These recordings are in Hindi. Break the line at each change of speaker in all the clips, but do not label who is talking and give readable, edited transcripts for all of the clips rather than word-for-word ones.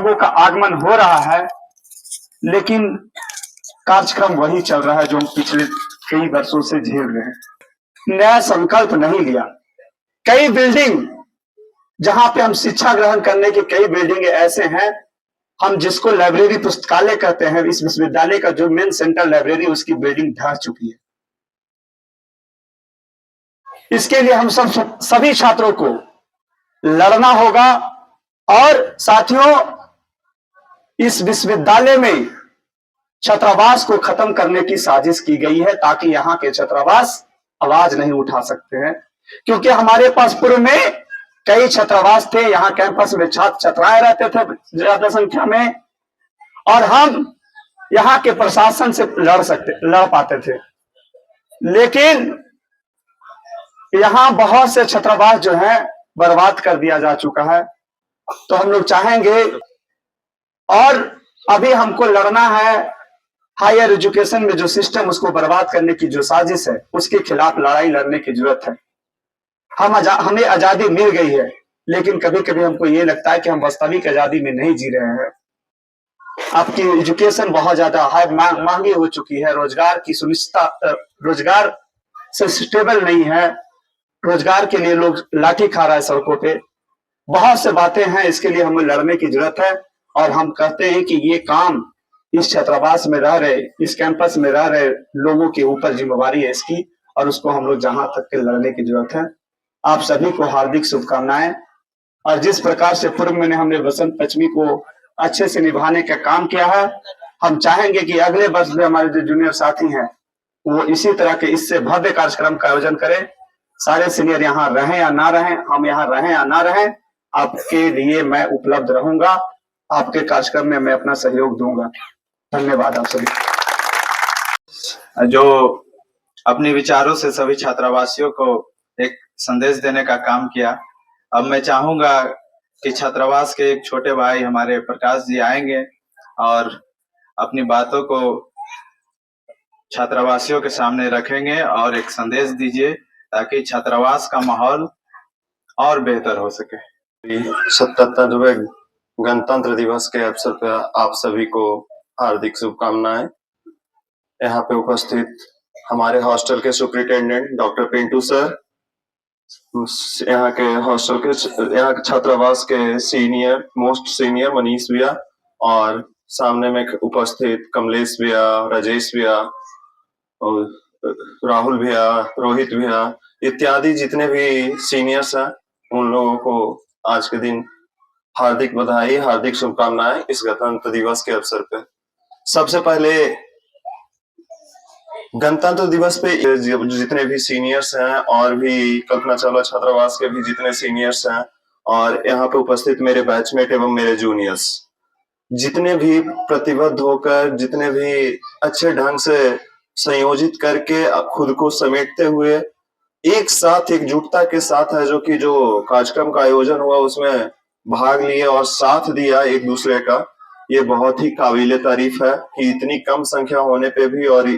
लोगों का आगमन हो रहा है, लेकिन कार्यक्रम वही चल रहा है जो हम पिछले कई वर्षों से झेल रहे हैं। नया संकल्प नहीं लिया। कई बिल्डिंग जहां पे हम शिक्षा ग्रहण करने की कई बिल्डिंग ऐसे हैं, हम जिसको लाइब्रेरी पुस्तकालय कहते हैं, इस विश्वविद्यालय का जो मेन सेंट्रल लाइब्रेरी उसकी बिल्डिंग ढह चुकी है। इसके लिए हम सभी छात्रों को लड़ना होगा। और साथियों, इस विश्वविद्यालय में छात्रावास को खत्म करने की साजिश की गई है ताकि यहाँ के छात्रावास आवाज नहीं उठा सकते हैं, क्योंकि हमारे पास पूर्व में कई छात्रावास थे। यहाँ कैंपस में छात्र छात्राएं रहते थे ज्यादा संख्या में, और हम यहाँ के प्रशासन से लड़ पाते थे। लेकिन यहाँ बहुत से छात्रावास जो है बर्बाद कर दिया जा चुका है। तो हम लोग चाहेंगे, और अभी हमको लड़ना है हायर एजुकेशन में जो सिस्टम उसको बर्बाद करने की जो साजिश है, उसके खिलाफ लड़ाई लड़ने की जरूरत है। हमें आजादी मिल गई है, लेकिन कभी कभी हमको ये लगता है कि हम वास्तविक आजादी में नहीं जी रहे हैं। आपकी एजुकेशन बहुत ज्यादा महंगी हो चुकी है, रोजगार की सुनिश्चितता, रोजगार से स्टेबल नहीं है, रोजगार के लिए लोग लाठी खा रहा है सड़कों पे। बहुत से बातें हैं, इसके लिए हमें लड़ने की जरूरत है। और हम कहते हैं कि ये काम इस छात्रावास में रह रहे, इस कैंपस में रह रहे लोगों के ऊपर जिम्मेवारी है इसकी, और उसको हम लोग जहां तक के लड़ने की जरूरत है। आप सभी को हार्दिक शुभकामनाएं। और जिस प्रकार से पूर्व में हमने वसंत पंचमी को अच्छे से निभाने का काम किया है, हम चाहेंगे कि अगले वर्ष में हमारे जो जूनियर साथी हैं वो इसी तरह के इससे भव्य कार्यक्रम का आयोजन करें। सारे सीनियर यहाँ रहें या ना रहें, हम यहाँ रहें या ना रहें, आपके लिए मैं उपलब्ध रहूंगा, आपके कार्यक्रम में मैं अपना सहयोग दूंगा। धन्यवाद आप सभी।
जो अपने विचारों से सभी छात्रावासियों को एक संदेश देने का काम किया। अब मैं चाहूंगा कि छात्रावास के एक छोटे भाई हमारे प्रकाश जी आएंगे और अपनी बातों को छात्रावासियों के सामने रखेंगे और एक संदेश दीजिए ताकि छात्रावास का माहौल और बेहतर हो सके।
77वें गणतंत्र दिवस के अवसर पर आप सभी को हार्दिक शुभकामनाएं। यहाँ पे उपस्थित हमारे हॉस्टल के सुपरिटेंडेंट डॉक्टर पिंटू सर, यहाँ के छात्रावास के मोस्ट सीनियर मनीष भैया, और सामने में उपस्थित कमलेश भैया, राजेश भैया, और राहुल भैया, रोहित भैया इत्यादि जितने भी सीनियर्स हैं, उन लोगों को आज के दिन हार्दिक बधाई, हार्दिक शुभकामनाएं इस गणतंत्र दिवस के अवसर पे। सबसे पहले गणतंत्र दिवस पे जितने भी सीनियर्स हैं और भी कल्पना चावला छात्रावास के भी जितने सीनियर्स हैं और यहाँ पे उपस्थित मेरे बैचमेट एवं मेरे जूनियर्स, जितने भी प्रतिबद्ध होकर, जितने भी अच्छे ढंग से संयोजित करके खुद को समेटते हुए एक साथ एकजुटता के साथ है जो कार्यक्रम का आयोजन हुआ उसमें भाग लिए और साथ दिया एक दूसरे का, ये बहुत ही काबिले तारीफ है कि इतनी कम संख्या होने पे भी और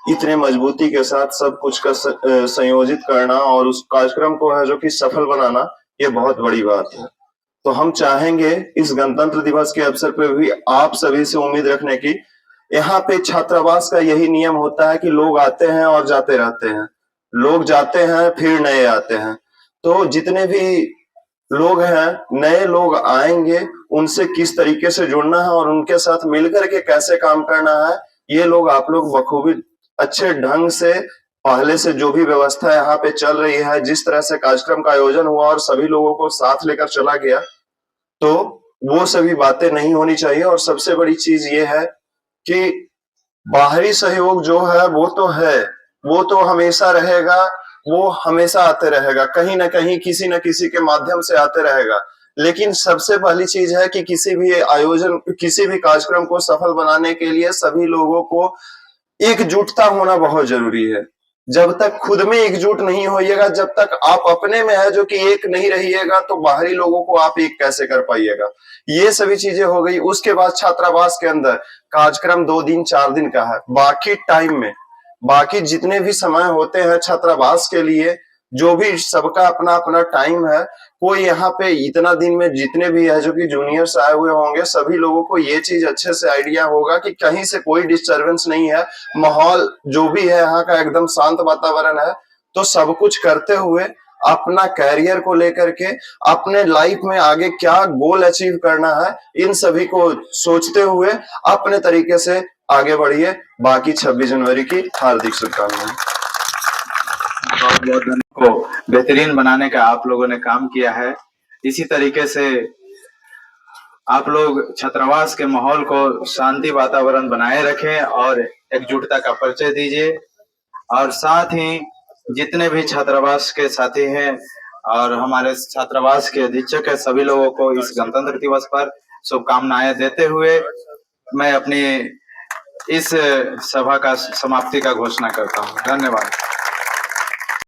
इतने मजबूती के साथ सब कुछ का संयोजित करना और उस कार्यक्रम को है जो कि सफल बनाना, ये बहुत बड़ी बात है। तो हम चाहेंगे इस गणतंत्र दिवस के अवसर पे भी आप सभी से उम्मीद रखने की, यहाँ पे छात्रावास का यही नियम होता है कि लोग आते हैं और जाते रहते हैं, लोग जाते हैं फिर नए आते हैं। तो जितने भी लोग हैं, नए लोग आएंगे, उनसे किस तरीके से जुड़ना है और उनके साथ मिलकर के कैसे काम करना है, ये लोग आप लोग बखूबी अच्छे ढंग से पहले से जो भी व्यवस्था यहाँ पे चल रही है, जिस तरह से कार्यक्रम का आयोजन हुआ और सभी लोगों को साथ लेकर चला गया, तो वो सभी बातें नहीं होनी चाहिए। और सबसे बड़ी चीज ये है कि बाहरी सहयोग जो है वो तो है, वो तो हमेशा रहेगा, वो हमेशा आते रहेगा, कहीं ना कहीं किसी न किसी के माध्यम से आते रहेगा। लेकिन सबसे पहली चीज है कि किसी भी आयोजन, किसी भी कार्यक्रम को सफल बनाने के लिए सभी लोगों को एकजुटता होना बहुत जरूरी है। जब तक खुद में एकजुट नहीं होइएगा, जब तक आप अपने में है जो कि एक नहीं रहिएगा, तो बाहरी लोगों को आप एक कैसे कर पाइएगा। ये सभी चीजें हो गई। उसके बाद छात्रावास के अंदर कार्यक्रम 2 दिन 4 दिन का है, बाकी टाइम में, बाकी जितने भी समय होते हैं छात्रावास के लिए, जो भी सबका अपना अपना टाइम है। कोई यहाँ पे इतना दिन में जितने भी है जो कि जूनियर्स आए हुए होंगे, सभी लोगों को ये चीज अच्छे से आइडिया होगा कि कहीं से कोई डिस्टरबेंस नहीं है, माहौल जो भी है यहाँ का एकदम शांत वातावरण है। तो सब कुछ करते हुए अपना कैरियर को लेकर के, अपने लाइफ में आगे क्या गोल अचीव करना है, इन सभी को सोचते हुए अपने तरीके से आगे बढ़िए। बाकी 26 जनवरी की हार्दिक शुभकामनाएं।
बहुत बहुत धन्यवाद। को बेहतरीन बनाने का आप लोगों ने काम किया है। इसी तरीके से आप लोग छात्रावास के माहौल को शांति वातावरण बनाए रखें और एकजुटता का परिचय दीजिए। और साथ ही जितने भी छात्रावास के साथी हैं और हमारे छात्रावास के अधीक्षक है, सभी लोगों को इस गणतंत्र दिवस पर शुभकामनाएं देते हुए मैं अपनी इस सभा का समाप्ति का घोषणा करता हूं। धन्यवाद।